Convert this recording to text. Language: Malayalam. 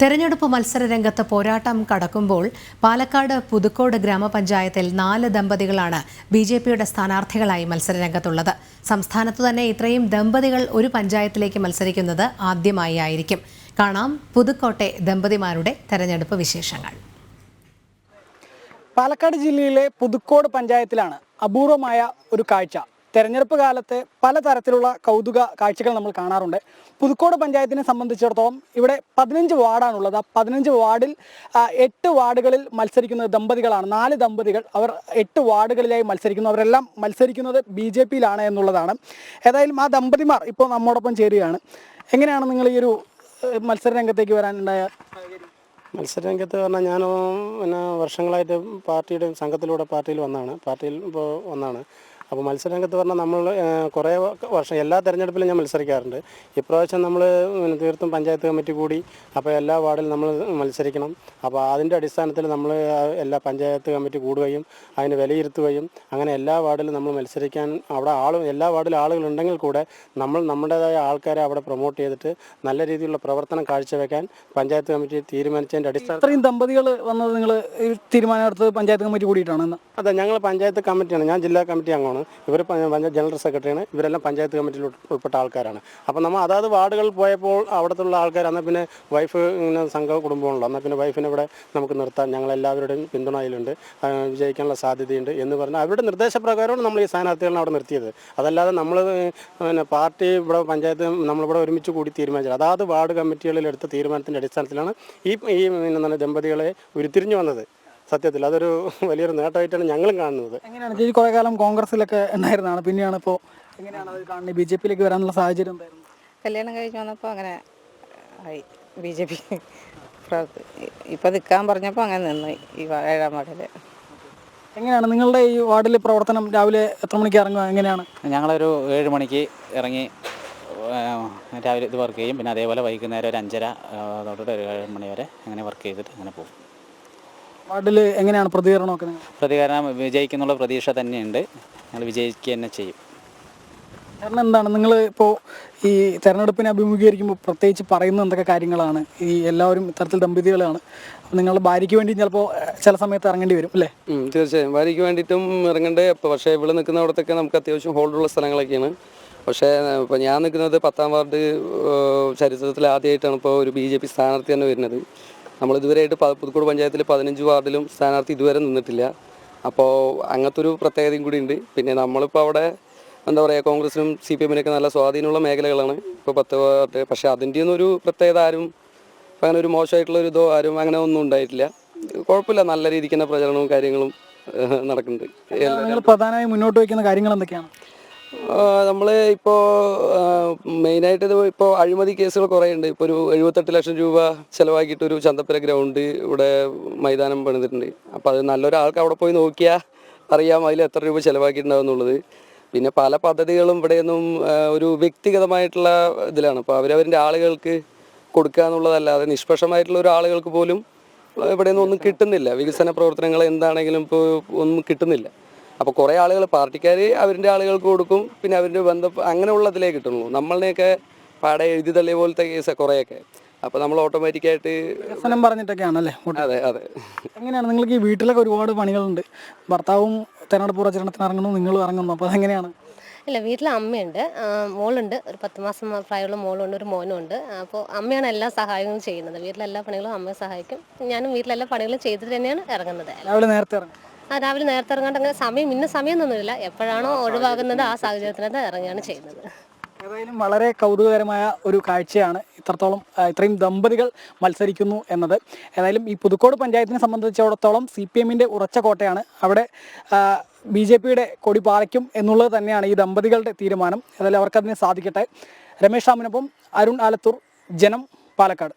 തെരഞ്ഞെടുപ്പ് മത്സരരംഗത്ത് പോരാട്ടം കടക്കുമ്പോൾ പാലക്കാട് പുതുക്കോട് ഗ്രാമപഞ്ചായത്തിൽ 4 ദമ്പതികളാണ് ബിജെപിയുടെ സ്ഥാനാർത്ഥികളായി മത്സരരംഗത്തുള്ളത്. സംസ്ഥാനത്തു തന്നെ ഇത്രയും ദമ്പതികൾ ഒരു പഞ്ചായത്തിലേക്ക് മത്സരിക്കുന്നത് ആദ്യമായി ആയിരിക്കും. കാണാം പുതുക്കോട്ടെ ദമ്പതിമാരുടെ തെരഞ്ഞെടുപ്പ് വിശേഷങ്ങൾ. പാലക്കാട് ജില്ലയിലെ പുതുക്കോട് പഞ്ചായത്തിലാണ് അപൂർവമായ ഒരു കാഴ്ച. തെരഞ്ഞെടുപ്പ് കാലത്ത് പലതരത്തിലുള്ള കൗതുക കാഴ്ചകൾ നമ്മൾ കാണാറുണ്ട്. പുതുക്കോട് പഞ്ചായത്തിനെ സംബന്ധിച്ചിടത്തോളം ഇവിടെ 15 വാർഡാണുള്ളത്. 15 വാർഡിൽ 8 വാർഡുകളിൽ മത്സരിക്കുന്ന ദമ്പതികളാണ്. 4 ദമ്പതികൾ അവർ 8 വാർഡുകളിലായി മത്സരിക്കുന്നു. അവരെല്ലാം മത്സരിക്കുന്നത് BJP-യിലാണ് എന്നുള്ളതാണ്. ഏതായാലും ആ ദമ്പതിമാർ ഇപ്പോൾ നമ്മോടൊപ്പം ചേരുകയാണ്. എങ്ങനെയാണ് നിങ്ങൾ ഈ ഒരു മത്സര രംഗത്തേക്ക് വരാനുണ്ടായ? മത്സരരംഗത്ത് പറഞ്ഞാൽ ഞാൻ വർഷങ്ങളായിട്ട് പാർട്ടിയുടെ സംഘത്തിലൂടെ പാർട്ടിയിൽ വന്നാണ്. അപ്പോൾ മത്സരരംഗത്ത് പറഞ്ഞാൽ നമ്മൾ കുറേ വർഷം എല്ലാ തെരഞ്ഞെടുപ്പിലും ഞാൻ മത്സരിക്കാറുണ്ട്. ഇപ്രാവശ്യം നമ്മൾ തീർത്തും പഞ്ചായത്ത് കമ്മിറ്റി കൂടി. അപ്പോൾ എല്ലാ വാർഡിലും നമ്മൾ മത്സരിക്കണം. അപ്പോൾ അതിൻ്റെ അടിസ്ഥാനത്തിൽ നമ്മൾ എല്ലാ പഞ്ചായത്ത് കമ്മിറ്റി കൂടുകയും അതിന് വിലയിരുത്തുകയും അങ്ങനെ എല്ലാ വാർഡിലും നമ്മൾ മത്സരിക്കാൻ അവിടെ എല്ലാ വാർഡിലും ആളുകളുണ്ടെങ്കിൽ കൂടെ നമ്മൾ നമ്മുടേതായ ആൾക്കാരെ അവിടെ പ്രൊമോട്ട് ചെയ്തിട്ട് നല്ല രീതിയിലുള്ള പ്രവർത്തനം കാഴ്ചവെക്കാൻ പഞ്ചായത്ത് കമ്മിറ്റി തീരുമാനിച്ചതിൻ്റെ അടിസ്ഥാനത്തിൽ. ഇത്രയും ദമ്പതികൾ വന്നത് നിങ്ങൾ തീരുമാനമെടുത്തത് പഞ്ചായത്ത് കമ്മിറ്റി കൂടിയിട്ടാണ്? അതെ, ഞങ്ങൾ പഞ്ചായത്ത് കമ്മിറ്റിയാണ്. ഞാൻ ജില്ലാ കമ്മിറ്റി അംഗമാണ്. ഇവർ പഞ്ചായത്ത് ജനറൽ സെക്രട്ടറിയാണ്. ഇവരെല്ലാം പഞ്ചായത്ത് കമ്മിറ്റിയിൽ ഉൾപ്പെട്ട ആൾക്കാരാണ്. അപ്പോൾ നമ്മൾ അതാത് വാർഡുകളിൽ പോയപ്പോൾ അവിടുത്തെ ആൾക്കാർ എന്നാൽ പിന്നെ വൈഫ് ഇങ്ങനെ സംഘ കുടുംബമുള്ളൂ, എന്നാൽ പിന്നെ വൈഫിനെ ഇവിടെ നമുക്ക് നിർത്താൻ ഞങ്ങളെല്ലാവരുടെയും പിന്തുണ അതിലുണ്ട്, വിജയിക്കാനുള്ള സാധ്യതയുണ്ട് എന്ന് പറഞ്ഞാൽ അവരുടെ നിർദ്ദേശപ്രകാരമാണ് നമ്മൾ ഈ സ്ഥാനാർത്ഥികളെ അവിടെ നിർത്തിയത്. അതല്ലാതെ നമ്മൾ പാർട്ടി ഇവിടെ പഞ്ചായത്ത് നമ്മളിവിടെ ഒരുമിച്ച് കൂടി തീരുമാനിച്ചത് അതാത് വാർഡ് കമ്മിറ്റികളിൽ എടുത്ത തീരുമാനത്തിൻ്റെ അടിസ്ഥാനത്തിലാണ് ഈ ദമ്പതികളെ ഉരുത്തിരിഞ്ഞു വന്നത്. സത്യത്തിൽ അതൊരു വലിയൊരു നേട്ടമായിട്ടാണ് ഞങ്ങളും കാണുന്നത്. എങ്ങനെയാണ് ചേച്ചി കുറേ കാലം കോൺഗ്രസിലൊക്കെ ഉണ്ടായിരുന്നതാണ്, പിന്നെയാണ് ഇപ്പോൾ എങ്ങനെയാണ് അത് കാണുന്നത്? BJP-യിലേക്ക് വരാനുള്ള സാഹചര്യം എന്തായിരുന്നു? കല്യാണം കഴിഞ്ഞ് വന്നപ്പോൾ അങ്ങനെ ആയി BJP. ഇപ്പം നിൽക്കാൻ പറഞ്ഞപ്പോൾ അങ്ങനെ നിന്നു ഈ 7-ാം വാർഡിൽ. എങ്ങനെയാണ് നിങ്ങളുടെ ഈ വാർഡിലെ പ്രവർത്തനം? രാവിലെ എത്ര മണിക്ക് ഇറങ്ങുക? എങ്ങനെയാണ്? ഞങ്ങളൊരു 7 മണിക്ക് ഇറങ്ങി രാവിലെ ഇത് വർക്ക് ചെയ്യും. പിന്നെ അതേപോലെ വൈകുന്നേരം ഒരു 5:30 തൊട്ടിട്ട് ഒരു 7 മണി വരെ അങ്ങനെ വർക്ക് ചെയ്തിട്ട് അങ്ങനെ പോകും. വാർഡിൽ എങ്ങനെയാണ് പ്രതികരണമൊക്കെ? പ്രതികരണം വിജയിക്കുന്നുള്ള പ്രതീക്ഷ തന്നെയുണ്ട്. ഞങ്ങൾ വിജയിക്കുക തന്നെ ചെയ്യും. കാരണം എന്താണ് നിങ്ങൾ ഇപ്പോൾ ഈ തെരഞ്ഞെടുപ്പിനെ അഭിമുഖീകരിക്കുമ്പോൾ പ്രത്യേകിച്ച് പറയുന്ന എന്തൊക്കെ കാര്യങ്ങളാണ്? ഈ എല്ലാവരും ഇത്തരത്തിൽ ദമ്പതികളാണ്. അപ്പോൾ നിങ്ങളുടെ ഭാര്യയ്ക്ക് വേണ്ടി ചിലപ്പോൾ ചില സമയത്ത് ഇറങ്ങേണ്ടി വരും അല്ലേ? തീർച്ചയായും ഭാര്യയ്ക്ക് വേണ്ടിയിട്ടും ഇറങ്ങണ്ടേ. പക്ഷേ ഇവിടെ നിൽക്കുന്നിടത്തൊക്കെ നമുക്ക് അത്യാവശ്യം ഹോൾഡുള്ള സ്ഥലങ്ങളൊക്കെയാണ്. പക്ഷേ ഇപ്പോൾ ഞാൻ നിൽക്കുന്നത് 10-ാം വാർഡ് ചരിത്രത്തിൽ ആദ്യമായിട്ടാണ് ഇപ്പോൾ ഒരു BJP സ്ഥാനാർത്ഥി തന്നെ വരുന്നത്. നമ്മളിതുവരെയായിട്ട് പുതുക്കോട് പഞ്ചായത്തിൽ 15 വാർഡിലും സ്ഥാനാർത്ഥി ഇതുവരെ നിന്നിട്ടില്ല. അപ്പോൾ അങ്ങനത്തെ ഒരു പ്രത്യേകതയും കൂടി ഉണ്ട്. പിന്നെ നമ്മളിപ്പോൾ അവിടെ എന്താ പറയുക, കോൺഗ്രസിനും CPM-നൊക്കെ നല്ല സ്വാധീനമുള്ള മേഖലകളാണ് ഇപ്പോൾ 10 വാർഡ്. പക്ഷേ അതിൻ്റെ ഒന്നും ഒരു പ്രത്യേകത ആരും അങ്ങനെ ഒരു മോശമായിട്ടുള്ളൊരു ഇതോ ആരും അങ്ങനെ ഒന്നും ഉണ്ടായിട്ടില്ല. കുഴപ്പമില്ല, നല്ല രീതിക്ക് തന്നെ പ്രചരണവും കാര്യങ്ങളും നടക്കുന്നുണ്ട്. നിങ്ങൾ പ്രധാനമായും മുന്നോട്ട് വയ്ക്കുന്ന കാര്യങ്ങൾ എന്തൊക്കെയാണ്? നമ്മൾ ഇപ്പോൾ മെയിനായിട്ട് ഇത് ഇപ്പോൾ അഴിമതി കേസുകൾ കുറേ ഉണ്ട്. ഇപ്പോൾ ഒരു 78 ലക്ഷം രൂപ ചിലവാക്കിയിട്ടൊരു ചന്തപ്പുര ഗ്രൗണ്ട് ഇവിടെ മൈതാനം പണിതിട്ടുണ്ട്. അപ്പോൾ അത് നല്ലൊരാൾക്ക് അവിടെ പോയി നോക്കിയാൽ അറിയാം അതിൽ എത്ര രൂപ ചിലവാക്കിയിട്ടുണ്ടാവും എന്നുള്ളത്. പിന്നെ പല പദ്ധതികളും ഇവിടെയൊന്നും ഒരു വ്യക്തിഗതമായിട്ടുള്ള ഇതിലാണ്. അപ്പോൾ അവരവരുടെ ആളുകൾക്ക് കൊടുക്കുക എന്നുള്ളതല്ലാതെ നിഷ്പക്ഷമായിട്ടുള്ള ഒരു ആളുകൾക്ക് പോലും ഇവിടെയൊന്നും ഒന്നും കിട്ടുന്നില്ല. വികസന പ്രവർത്തനങ്ങൾ എന്താണെങ്കിലും ഇപ്പോൾ ഒന്നും കിട്ടുന്നില്ല. അപ്പോൾ കുറേ ആളുകൾ പാർട്ടിക്കാർ അവരുടെ ആളുകൾക്ക് കൊടുക്കും, പിന്നെ അവരുടെ അങ്ങനെയുള്ളതിലേ കിട്ടുള്ളൂ. നമ്മളിനെയൊക്കെ പാടെ എഴുതി തള്ളിയ പോലത്തെ കേസ് കുറേയൊക്കെ. അപ്പോൾ നമ്മൾ ഓട്ടോമാറ്റിക്കായിട്ട് വികസനം പറഞ്ഞിട്ടൊക്കെയാണല്ലേ? അതെ അതെ. എങ്ങനെയാണ് നിങ്ങൾക്ക് ഈ വീട്ടിലൊക്കെ ഒരുപാട് പണികളുണ്ട്, ഭർത്താവും തെരഞ്ഞെടുപ്പ് പ്രചരണത്തിന് ഇറങ്ങുന്നു, നിങ്ങളും ഇറങ്ങുന്നു, അപ്പോൾ അതെങ്ങനെയാണ്? ഇല്ല, വീട്ടിൽ അമ്മയുണ്ട്, മോളുണ്ട്, ഒരു 10 മാസം പ്രായമുള്ള മോളുണ്ട്, ഒരു മോനും ഉണ്ട്. അപ്പോൾ അമ്മയാണ് എല്ലാ സഹായങ്ങളും ചെയ്യുന്നത്. വീട്ടിലെല്ലാ പണികളും അമ്മയെ സഹായിക്കും. ഞാനും വീട്ടിലെല്ലാ പണികളും ചെയ്തിട്ട് തന്നെയാണ് ഇറങ്ങുന്നത്. രാവിലെ നേരത്തെ ഇറങ്ങും? രാവിലെ നേരത്തെ ഇറങ്ങാണ്ട് അങ്ങനെ സമയം ഒന്നുമില്ല. എപ്പോഴാണോ ഒഴിവാകുന്നത് ആ സാഹചര്യത്തിനകത്ത് ഇറങ്ങുകയാണ് ചെയ്യുന്നത്. ഏതായാലും വളരെ കൗതുകകരമായ ഒരു കാഴ്ചയാണ് ഇത്രയും ദമ്പതികൾ മത്സരിക്കുന്നു എന്നത്. ഏതായാലും ഈ പുതുക്കോട് പഞ്ചായത്തിനെ സംബന്ധിച്ചിടത്തോളം CPM-ന്റെ ഉറച്ച കോട്ടയാണ്. അവിടെ BJP-യുടെ കൊടി പാറിക്കും എന്നുള്ളത് തന്നെയാണ് ഈ ദമ്പതികളുടെ തീരുമാനം. ഏതായാലും അവർക്കതിന് സാധിക്കട്ടെ. രമേശ് റാമിനൊപ്പം അരുൺ ആലത്തൂർ, ജനം, പാലക്കാട്.